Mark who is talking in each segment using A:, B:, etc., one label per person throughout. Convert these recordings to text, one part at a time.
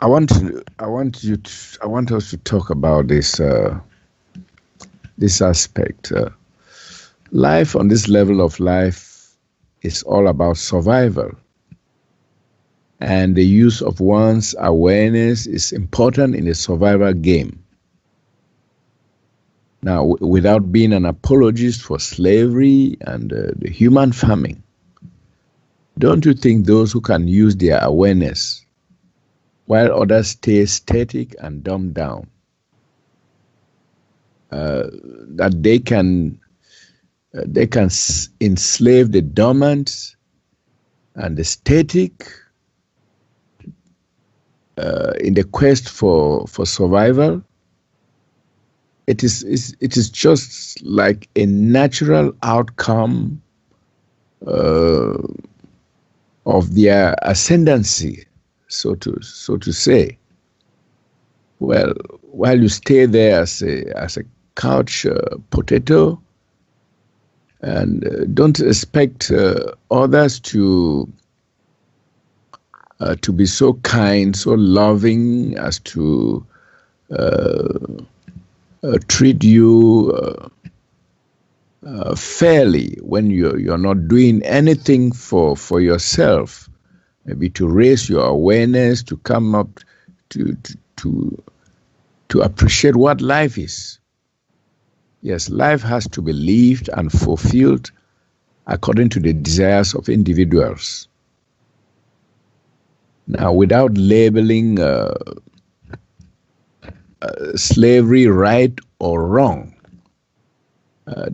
A: I want us to talk about this aspect. Life on this level of life is all about survival, and the use of one's awareness is important in the survival game. Now, without being an apologist for slavery and the human farming, don't you think those who can use their awareness while others stay static and dumbed down, that they can enslave the dormant and the static in the quest for survival? It is just like a natural outcome of their ascendancy, so to say. Well, while you stay there as a couch potato, and don't expect others to be so kind, so loving as to treat you fairly when you're not doing anything for yourself. Maybe to raise your awareness, to come up to appreciate what life is. Yes, life has to be lived and fulfilled according to the desires of individuals. Now, without labeling slavery right or wrong,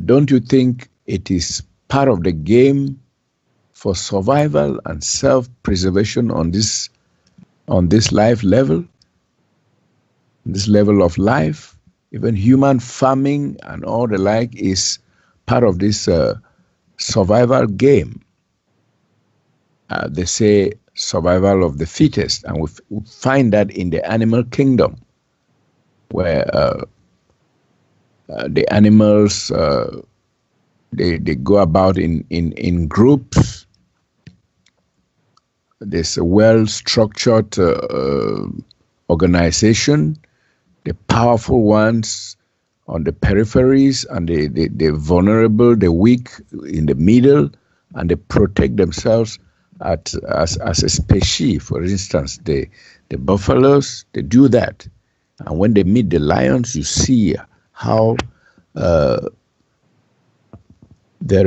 A: don't you think it is part of the game for survival and self-preservation on this life level, this level of life? Even human farming and all the like is part of this survival game. They say survival of the fittest, and we find that in the animal kingdom, where the animals they go about in groups. There's a well-structured organization. The powerful ones on the peripheries, and the vulnerable, the weak in the middle, and they protect themselves as a species. For instance, the buffaloes, they do that. And when they meet the lions, you see how there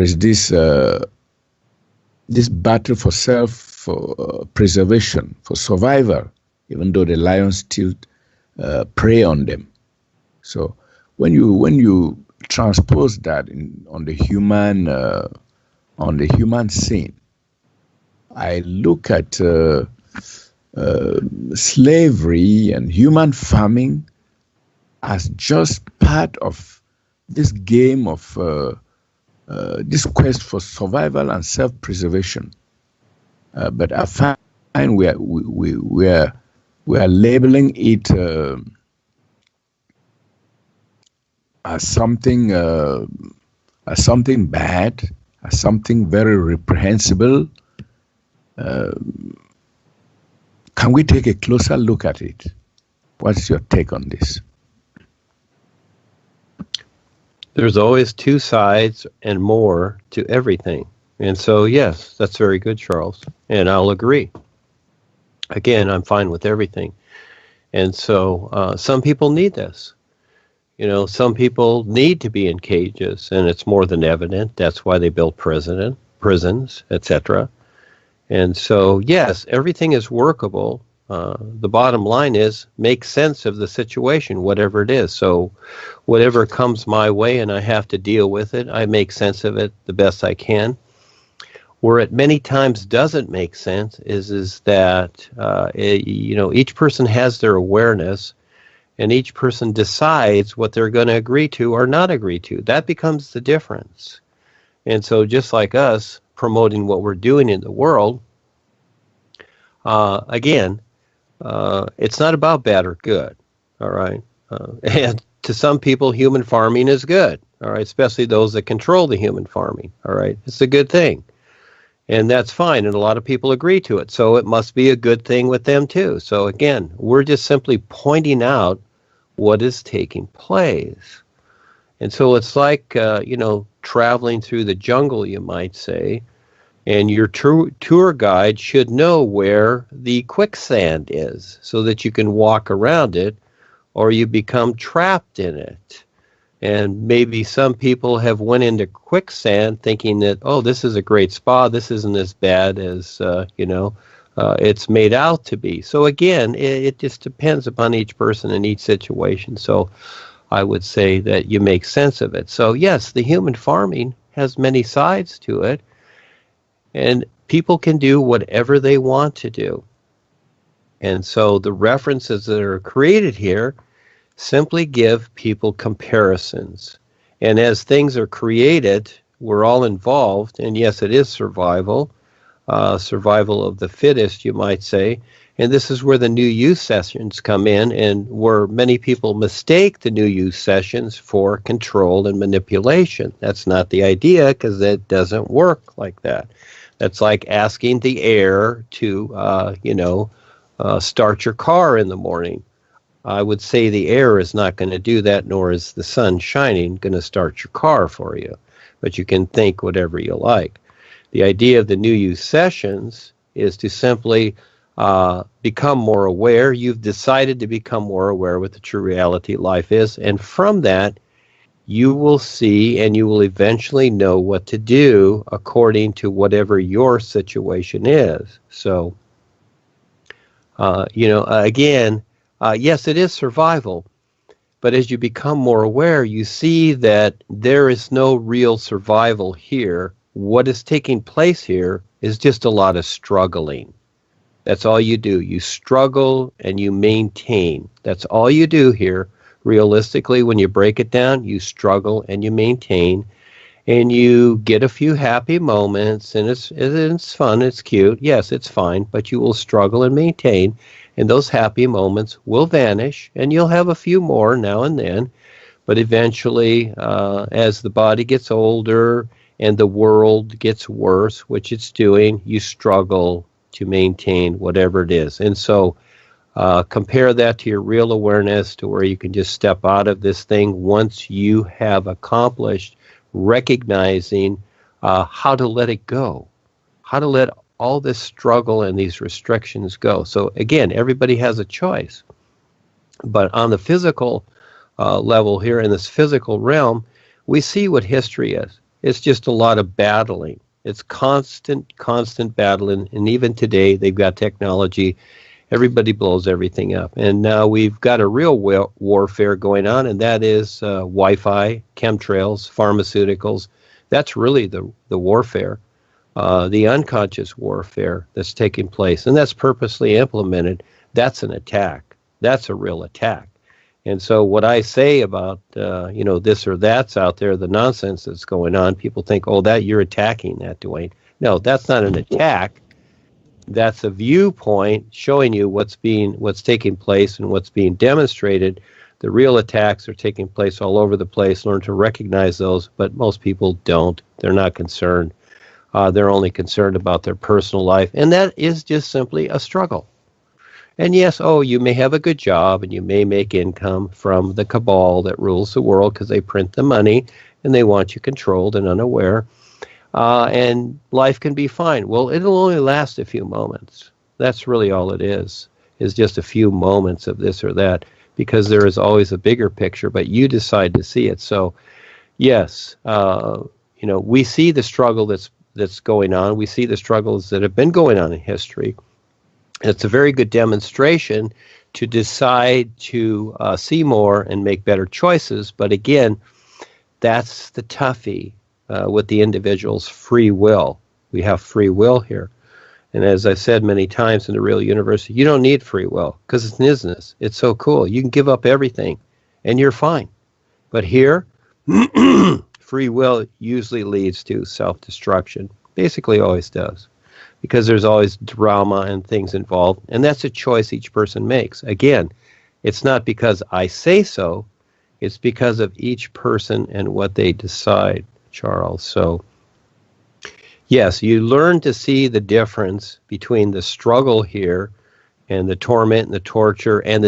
A: is this battle for self-preservation, for survival, even though the lions still prey on them. So when you transpose that on the human scene, I look at slavery and human farming as just part of this game of this quest for survival and self-preservation. But I find we are labeling it as something bad, as something very reprehensible. Can we take a closer look at it? What's your take on this?
B: There's always two sides and more to everything. And so, yes, that's very good, Charles. And I'll agree. Again, I'm fine with everything. And so some people need this. You know, some people need to be in cages, and it's more than evident. That's why they built prisons, etc. And so, yes, everything is workable. The bottom line is make sense of the situation, whatever it is. So whatever comes my way and I have to deal with it, I make sense of it the best I can. Where it many times doesn't make sense is that, each person has their awareness, and each person decides what they're going to agree to or not agree to. That becomes the difference. And so just like us promoting what we're doing in the world, it's not about bad or good, all right? And to some people, human farming is good, all right, especially those that control the human farming, all right? It's a good thing. And that's fine, and a lot of people agree to it. So it must be a good thing with them too. So again, we're just simply pointing out what is taking place. And so it's like, traveling through the jungle, you might say, and your tour guide should know where the quicksand is so that you can walk around it, or you become trapped in it. And maybe some people have went into quicksand thinking that, oh, this is a great spa. This isn't as bad as, it's made out to be. So again, it just depends upon each person and each situation. So I would say that you make sense of it. So yes, the human farming has many sides to it, and people can do whatever they want to do. And so the references that are created here simply give people comparisons. And as things are created, we're all involved. And yes, it is survival of the fittest, you might say. And this is where the new use sessions come in, and where many people mistake the new use sessions for control and manipulation. That's not the idea, because it doesn't work like that. That's like asking the air to, start your car in the morning. I would say the air is not going to do that, nor is the sun shining going to start your car for you. But you can think whatever you like. The idea of the new use sessions is to simply become more aware. You've decided to become more aware what the true reality of life is. And from that, you will see and you will eventually know what to do according to whatever your situation is. So, again, yes, it is survival, but as you become more aware, you see that there is no real survival here. What is taking place here is just a lot of struggling. That's all you do. You struggle and you maintain. That's all you do here. Realistically, when you break it down, you struggle and you maintain, and you get a few happy moments, and it's fun, it's cute. Yes, it's fine, but you will struggle and maintain. And those happy moments will vanish, and you'll have a few more now and then. But eventually, as the body gets older and the world gets worse, which it's doing, you struggle to maintain whatever it is. And so compare that to your real awareness, to where you can just step out of this thing once you have accomplished recognizing how to let it go, how to let all this struggle and these restrictions go. So again, everybody has a choice. But on the physical level here, in this physical realm, we see what history is. It's just a lot of battling. It's constant battling. And even today, they've got technology. Everybody blows everything up. And now we've got a real warfare going on, and that is Wi-Fi, chemtrails, pharmaceuticals. That's really the warfare. The unconscious warfare that's taking place, and that's purposely implemented. That's an attack. That's a real attack. And so what I say about, this or that's out there, the nonsense that's going on, people think, oh, that you're attacking that, Duane. No, that's not an attack. That's a viewpoint showing you what's taking place and what's being demonstrated. The real attacks are taking place all over the place. Learn to recognize those, but most people don't. They're not concerned. They're only concerned about their personal life, and that is just simply a struggle. And yes, you may have a good job, and you may make income from the cabal that rules the world, because they print the money, and they want you controlled and unaware. And life can be fine. Well, it'll only last a few moments. That's really all it is just a few moments of this or that, because there is always a bigger picture, but you decide to see it. So, yes, we see the struggle that's going on. We see the struggles that have been going on in history. It's a very good demonstration to decide to see more and make better choices. But again, that's the toughie with the individual's free will. We have free will here. And as I've said many times in the real universe, you don't need free will, because it's an isness. It's so cool. You can give up everything and you're fine. But here, free will usually leads to self-destruction. Basically always does. Because there's always drama and things involved. And that's a choice each person makes. Again, it's not because I say so. It's because of each person and what they decide, Charles. So, Yes, you learn to see the difference between the struggle here and the torment and the torture and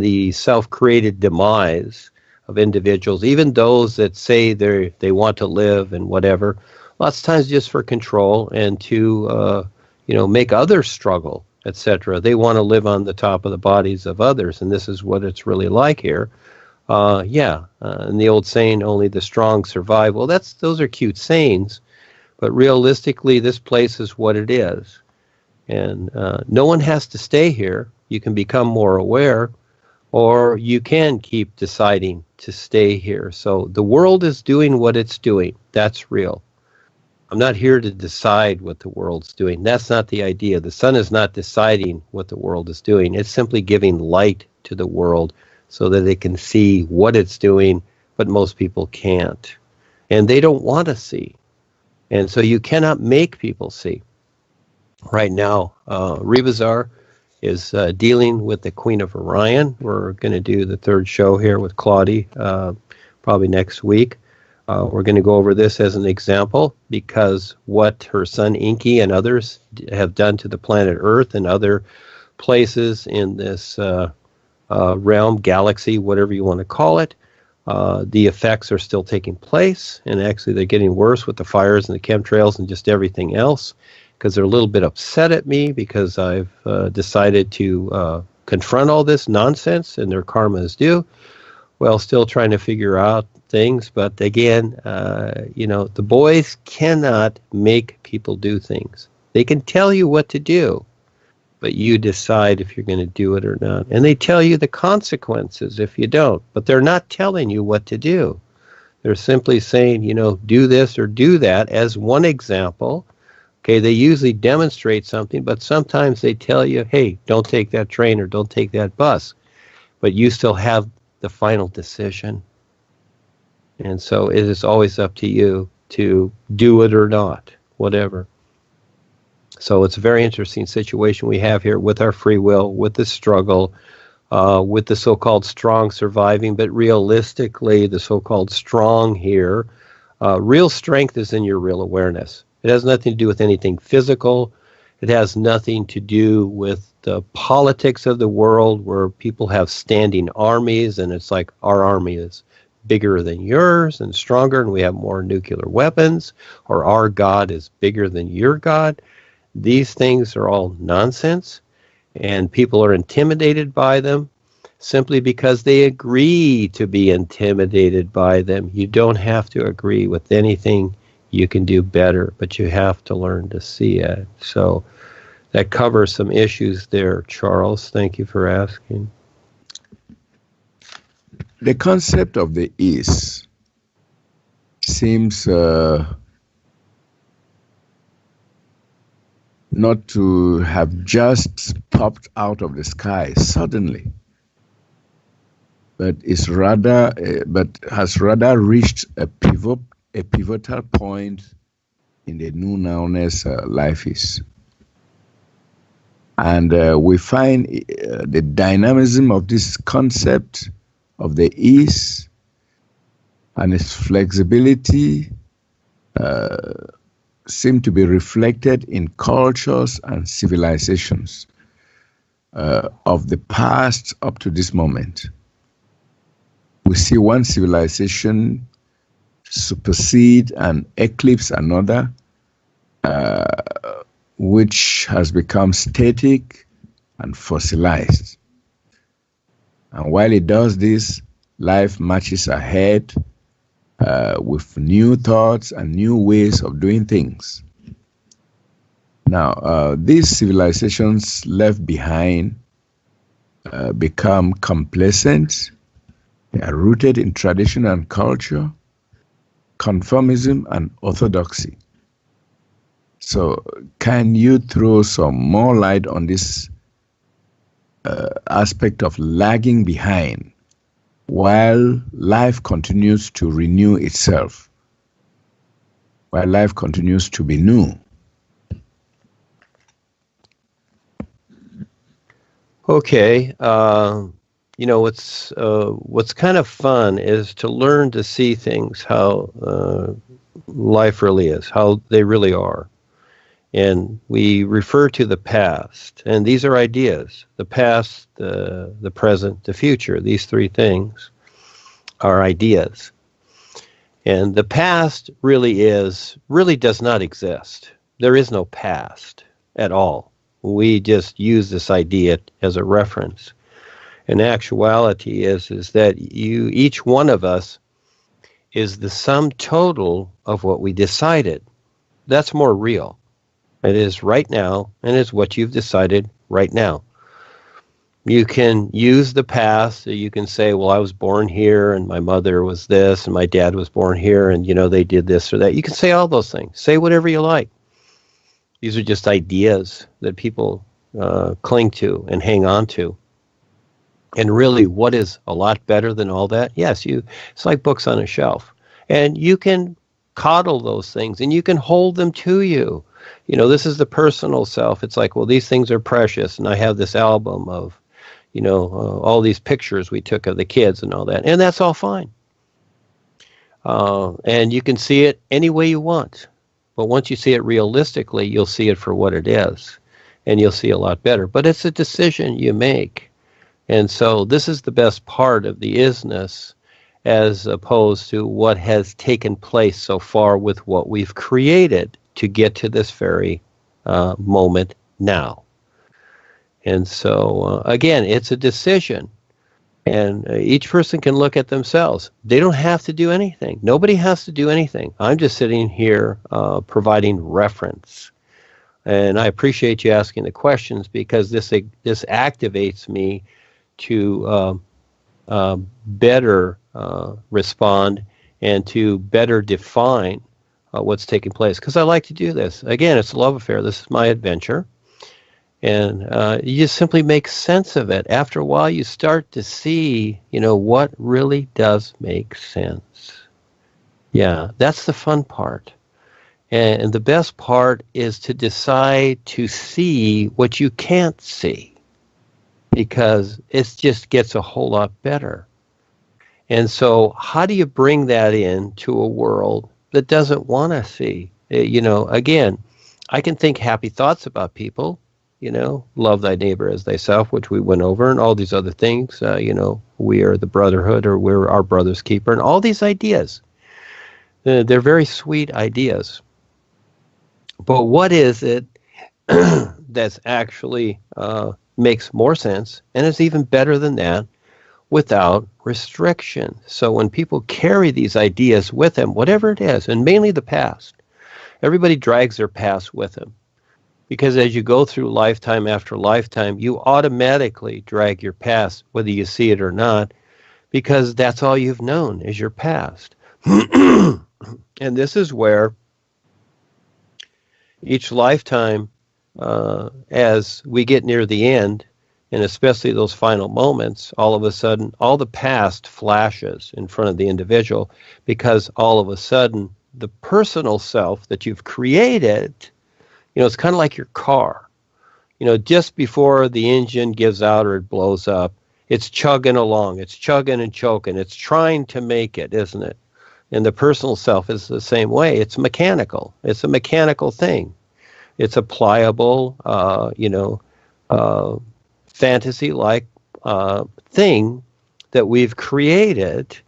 B: the self-created demise of individuals, even those that say they want to live and whatever. Lots of times just for control and to make others struggle, etc. They want to live on the top of the bodies of others, and this is what it's really like here. And the old saying, "Only the strong survive." Well, those are cute sayings, but realistically, this place is what it is. And no one has to stay here. You can become more aware, or you can keep deciding to stay here. So the world is doing what it's doing. That's real. I'm not here to decide what the world's doing. That's not the idea. The sun is not deciding what the world is doing. It's simply giving light to the world so that they can see what it's doing, but most people can't. And they don't want to see. And so you cannot make people see. Right now, Rebazar is dealing with the Queen of Orion. We're going to do the third show here with Claudie probably next week. We're going to go over this as an example because what her son Inky and others have done to the planet Earth and other places in this realm, galaxy, whatever you want to call it, the effects are still taking place, and actually they're getting worse with the fires and the chemtrails and just everything else, because they're a little bit upset at me because I've decided to confront all this nonsense, and their karma is due. Well, still trying to figure out things, but again, the boys cannot make people do things. They can tell you what to do, but you decide if you're going to do it or not. And they tell you the consequences if you don't, but they're not telling you what to do. They're simply saying, do this or do that as one example. Okay, they usually demonstrate something, but sometimes they tell you, hey, don't take that train or don't take that bus. But you still have the final decision. And so it is always up to you to do it or not, whatever. So it's a very interesting situation we have here with our free will, with the struggle, with the so-called strong surviving, but realistically, the so-called strong here, real strength is in your real awareness. It has nothing to do with anything physical. It has nothing to do with the politics of the world where people have standing armies, and it's like our army is bigger than yours and stronger, and we have more nuclear weapons, or our God is bigger than your God. These things are all nonsense, and people are intimidated by them simply because they agree to be intimidated by them. You don't have to agree with anything. You can do better, but you have to learn to see it. So that covers some issues there, Charles. Thank you for asking.
A: The concept of the is seems not to have just popped out of the sky suddenly, but has rather reached a pivotal point in the new nowness life is. And we find the dynamism of this concept of the is and its flexibility seem to be reflected in cultures and civilizations of the past up to this moment. We see one civilization supersede and eclipse another, which has become static and fossilized. And while it does this, life marches ahead with new thoughts and new ways of doing things. Now, these civilizations left behind become complacent. They are rooted in tradition and culture, conformism and orthodoxy. So, can you throw some more light on this aspect of lagging behind while life continues to renew itself, while life continues to be new?
B: Okay. What's kind of fun is to learn to see things how life really is, how they really are. And we refer to the past, and these are ideas. The past, the present, the future. These three things are ideas. And the past really does not exist. There is no past at all. We just use this idea as a reference. In actuality is that each one of us is the sum total of what we decided. That's more real. It is right now, and it's what you've decided right now. You can use the past. You can say, well, I was born here, and my mother was this, and my dad was born here, and, they did this or that. You can say all those things. Say whatever you like. These are just ideas that people cling to and hang on to. And really, what is a lot better than all that? Yes, it's like books on a shelf. And you can coddle those things, and you can hold them to you. This is the personal self. It's like, well, these things are precious, and I have this album of, all these pictures we took of the kids and all that, and that's all fine. And you can see it any way you want. But once you see it realistically, you'll see it for what it is, and you'll see a lot better. But it's a decision you make. And so this is the best part of the isness, as opposed to what has taken place so far with what we've created to get to this very moment now. And so, again, it's a decision. And each person can look at themselves. They don't have to do anything. Nobody has to do anything. I'm just sitting here providing reference. And I appreciate you asking the questions, because this activates me to better respond and to better define what's taking place. Because I like to do this. Again, it's a love affair. This is my adventure. And you just simply make sense of it. After a while, you start to see, what really does make sense. Yeah, that's the fun part. And the best part is to decide to see what you can't see, because it just gets a whole lot better. And so how do you bring that into a world that doesn't want to see? Again, I can think happy thoughts about people. Love thy neighbor as thyself, which we went over, and all these other things. We are the brotherhood, or we're our brother's keeper, and all these ideas. They're very sweet ideas. But what is it that's actually makes more sense, and is even better than that, without restriction? So when people carry these ideas with them, whatever it is, and mainly the past, everybody drags their past with them. Because as you go through lifetime after lifetime, you automatically drag your past, whether you see it or not, because that's all you've known is your past. And this is where each lifetime, as we get near the end, and especially those final moments, all of a sudden, all the past flashes in front of the individual, because all of a sudden, the personal self that you've created, it's kind of like your car. Just before the engine gives out or it blows up, it's chugging along. It's chugging and choking. It's trying to make it, isn't it? And the personal self is the same way. It's mechanical. It's a mechanical thing. It's a pliable, fantasy-like thing that we've created.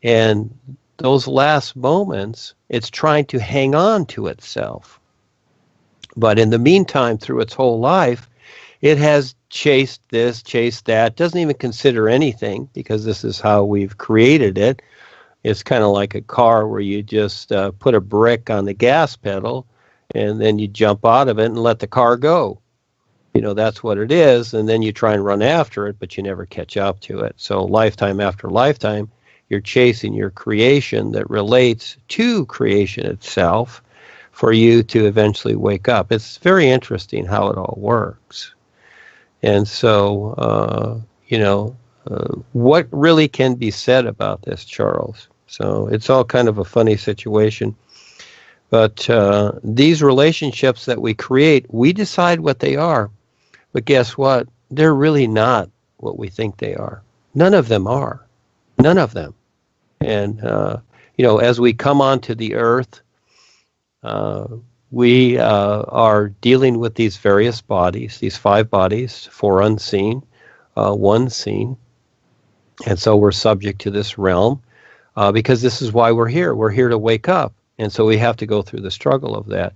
B: And those last moments, it's trying to hang on to itself. But in the meantime, through its whole life, it has chased this, chased that, doesn't even consider anything, because this is how we've created it. It's kind of like a car where you just put a brick on the gas pedal, and then you jump out of it and let the car go. That's what it is, and then you try and run after it, but you never catch up to it. So lifetime after lifetime, you're chasing your creation that relates to creation itself, for you to eventually wake up. It's very interesting how it all works. And so, what really can be said about this, Charles? So it's all kind of a funny situation. But these relationships that we create, we decide what they are. But guess what? They're really not what we think they are. None of them are. None of them. And, as we come onto the earth, we are dealing with these various bodies, these 5 bodies, 4 unseen, 1 seen. And so we're subject to this realm because this is why we're here. We're here to wake up. And so we have to go through the struggle of that.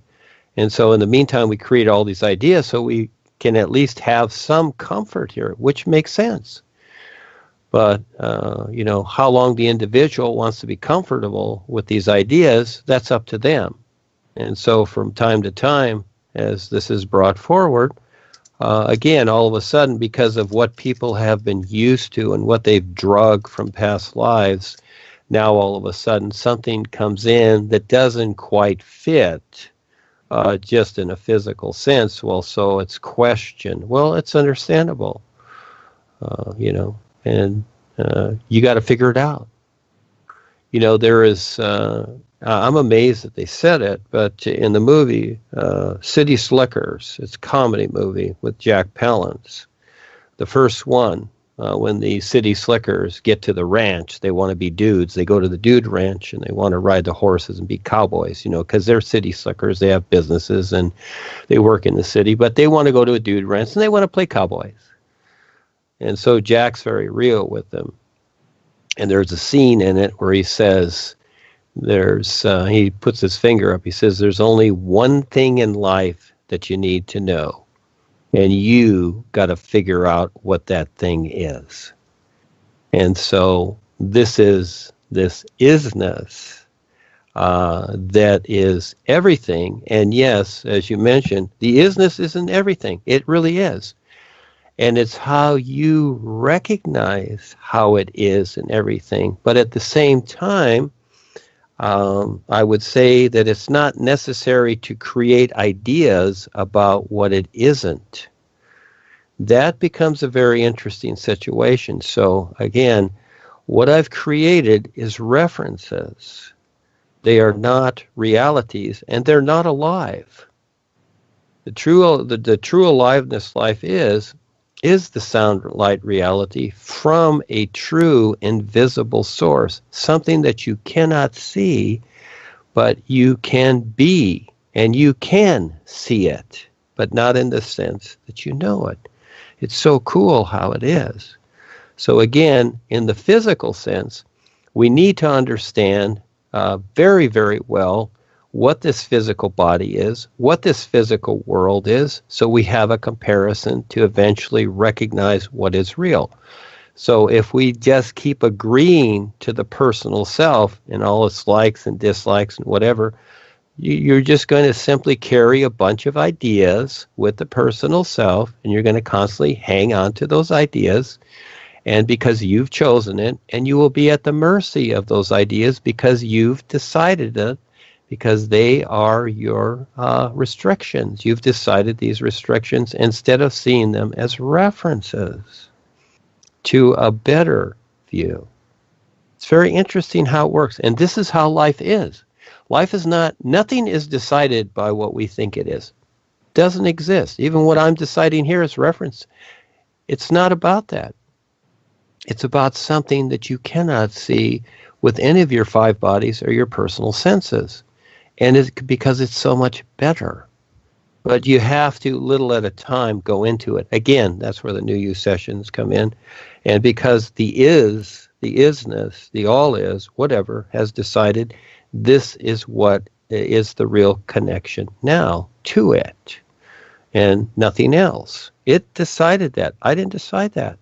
B: And so in the meantime, we create all these ideas so we can at least have some comfort here, which makes sense. But, how long the individual wants to be comfortable with these ideas, that's up to them. And so from time to time, as this is brought forward, again, all of a sudden, because of what people have been used to and what they've drugged from past lives, now all of a sudden something comes in that doesn't quite fit just in a physical sense. Well, so it's questioned. Well, it's understandable, and you got to figure it out. There is, I'm amazed that they said it, but in the movie, City Slickers, it's a comedy movie with Jack Palance. The first one, when the City Slickers get to the ranch, they want to be dudes. They go to the dude ranch and they want to ride the horses and be cowboys, because they're City Slickers. They have businesses and they work in the city, but they want to go to a dude ranch and they want to play cowboys. And so Jack's very real with them. And there's a scene in it where he says, he puts his finger up. He says, there's only one thing in life that you need to know. And you got to figure out what that thing is. And so this isness that is everything. And yes, as you mentioned, the isness isn't everything. It really is. And it's how you recognize how it is in everything. But at the same time, I would say that it's not necessary to create ideas about what it isn't. That becomes a very interesting situation. So again, what I've created is references. They are not realities, and they're not alive. The true aliveness life is the sound light reality from a true invisible source, something that you cannot see, but you can be, and you can see it, but not in the sense that you know it. It's so cool how it is. So again, in the physical sense, we need to understand very, very well what this physical body is, what this physical world is, so we have a comparison to eventually recognize what is real. So if we just keep agreeing to the personal self and all its likes and dislikes and whatever, you're just going to simply carry a bunch of ideas with the personal self, and you're going to constantly hang on to those ideas, and because you've chosen it, and you will be at the mercy of those ideas because you've decided it, because they are your restrictions. You've decided these restrictions instead of seeing them as references to a better view. It's very interesting how it works. And this is how life is. Life is nothing is decided by what we think it is. It doesn't exist. Even what I'm deciding here is reference. It's not about that. It's about something that you cannot see with any of your 5 bodies or your personal senses. And it's because it's so much better. But you have to, little at a time, go into it. Again, that's where the New You sessions come in. And because the isness, the all is, whatever, has decided this is what is the real connection now to it. And nothing else. It decided that. I didn't decide that.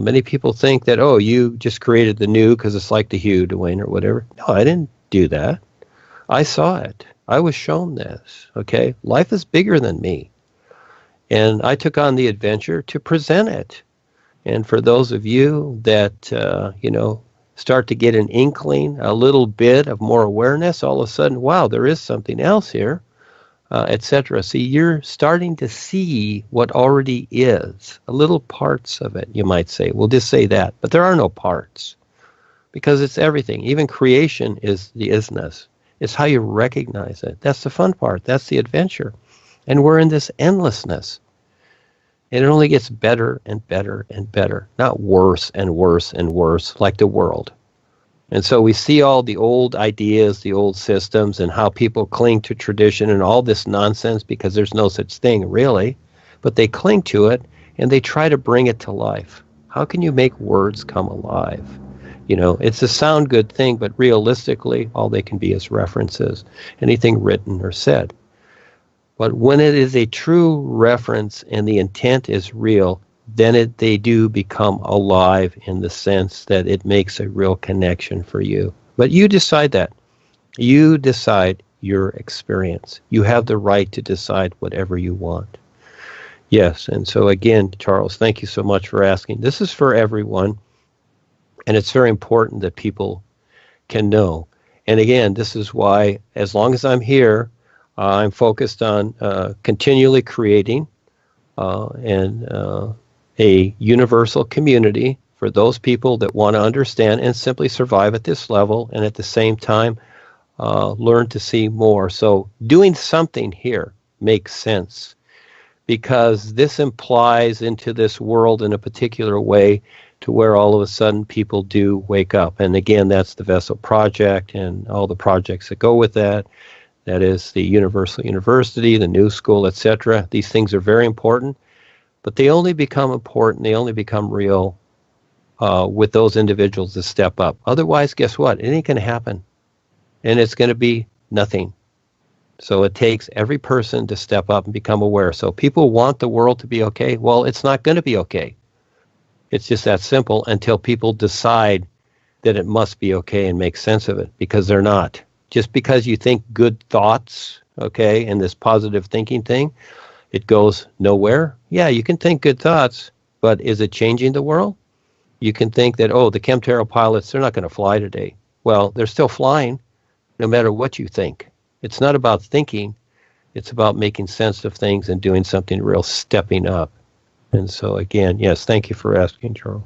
B: Many people think that, you just created the new because it's like the hue, Duane, or whatever. No, I didn't do that. I saw it. I was shown this, okay? Life is bigger than me. And I took on the adventure to present it. And for those of you that, start to get an inkling, a little bit of more awareness, all of a sudden, wow, there is something else here, etc. See, you're starting to see what already is, a little parts of it, you might say. We'll just say that. But there are no parts because it's everything. Even creation is the isness. It's how you recognize it. That's the fun part. That's the adventure. And we're in this endlessness. And it only gets better and better and better. Not worse and worse and worse like the world. And so we see all the old ideas, the old systems, and how people cling to tradition and all this nonsense because there's no such thing really, but they cling to it and they try to bring it to life. How can you make words come alive? You know, it's a sound good thing, but realistically, all they can be is references, anything written or said. But when it is a true reference and the intent is real, then they do become alive in the sense that it makes a real connection for you. But you decide that. You decide your experience. You have the right to decide whatever you want. Yes, and so again, Charles, thank you so much for asking. This is for everyone, and it's very important that people can know. And again, this is why, as long as I'm here, I'm focused on continually creating a universal community for those people that want to understand and simply survive at this level, and at the same time learn to see more. So doing something here makes sense, because this implies into this world in a particular way to where all of a sudden people do wake up. And again, that's the Vessel Project and all the projects that go with that. That is the Universal University, the New School, etc. These things are very important, but they only become important, they only become real with those individuals that step up. Otherwise, guess what? It ain't going to happen. And it's going to be nothing. So it takes every person to step up and become aware. So people want the world to be okay. Well, it's not going to be okay. It's just that simple until people decide that it must be okay and make sense of it, because they're not. Just because you think good thoughts, okay, and this positive thinking thing, it goes nowhere. Yeah, you can think good thoughts, but is it changing the world? You can think that, oh, the chemtrail pilots, they're not going to fly today. Well, they're still flying no matter what you think. It's not about thinking. It's about making sense of things and doing something real, stepping up. And so, again, yes, thank you for asking, Charles.